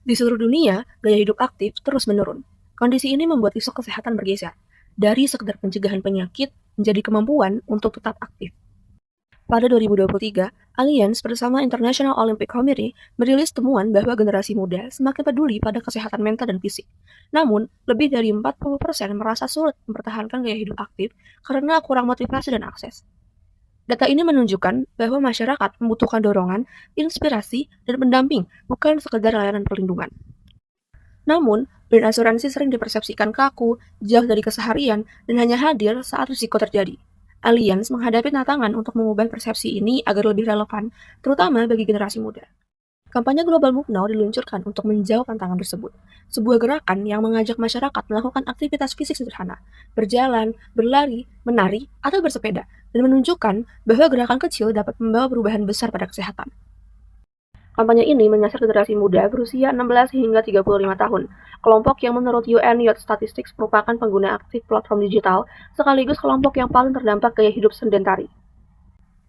Di seluruh dunia, gaya hidup aktif terus menurun. Kondisi ini membuat isu kesehatan bergeser, dari sekedar pencegahan penyakit menjadi kemampuan untuk tetap aktif. Pada 2023, Allianz bersama International Olympic Committee merilis temuan bahwa generasi muda semakin peduli pada kesehatan mental dan fisik. Namun, lebih dari 40% merasa sulit mempertahankan gaya hidup aktif karena kurang motivasi dan akses. Data ini menunjukkan bahwa masyarakat membutuhkan dorongan, inspirasi, dan pendamping, bukan sekedar layanan perlindungan. Namun, brand asuransi sering dipersepsikan kaku, jauh dari keseharian, dan hanya hadir saat risiko terjadi. Allianz menghadapi tantangan untuk mengubah persepsi ini agar lebih relevan, terutama bagi generasi muda. Kampanye Global Move Now diluncurkan untuk menjawab tantangan tersebut. Sebuah gerakan yang mengajak masyarakat melakukan aktivitas fisik sederhana, berjalan, berlari, menari, atau bersepeda, dan menunjukkan bahwa gerakan kecil dapat membawa perubahan besar pada kesehatan. Kampanye ini menyasar generasi muda berusia 16 hingga 35 tahun, kelompok yang menurut UN Youth Statistics merupakan pengguna aktif platform digital, sekaligus kelompok yang paling terdampak gaya hidup sedentari.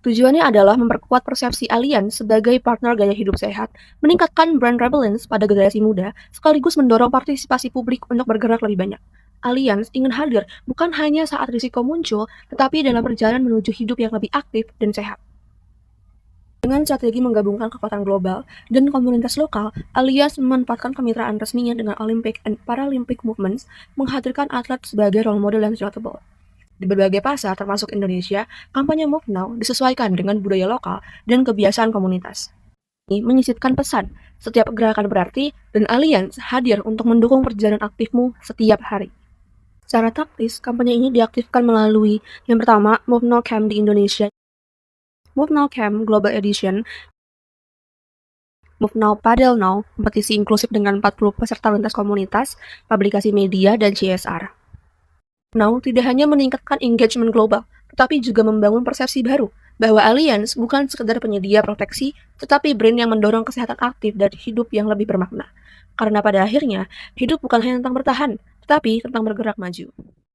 Tujuannya adalah memperkuat persepsi Allianz sebagai partner gaya hidup sehat, meningkatkan brand relevance pada generasi muda, sekaligus mendorong partisipasi publik untuk bergerak lebih banyak. Allianz ingin hadir bukan hanya saat risiko muncul, tetapi dalam perjalanan menuju hidup yang lebih aktif dan sehat. Dengan strategi menggabungkan kekuatan global dan komunitas lokal, Allianz memanfaatkan kemitraan resminya dengan Olympic and Paralympic Movements, menghadirkan atlet sebagai role model yang relatable. Di berbagai pasar, termasuk Indonesia, kampanye Move Now disesuaikan dengan budaya lokal dan kebiasaan komunitas. Ini menyisipkan pesan, setiap gerakan berarti, dan Allianz hadir untuk mendukung perjalanan aktifmu setiap hari. Secara taktis, kampanye ini diaktifkan melalui yang pertama, Move Now Camp di Indonesia, Move Now Camp Global Edition, Move Now Padel Now, kompetisi inklusif dengan 40 peserta lintas komunitas, publikasi media, dan CSR. Now tidak hanya meningkatkan engagement global, tetapi juga membangun persepsi baru bahwa Allianz bukan sekedar penyedia proteksi, tetapi brand yang mendorong kesehatan aktif dan hidup yang lebih bermakna. Karena pada akhirnya, hidup bukan hanya tentang bertahan, tetapi tentang bergerak maju.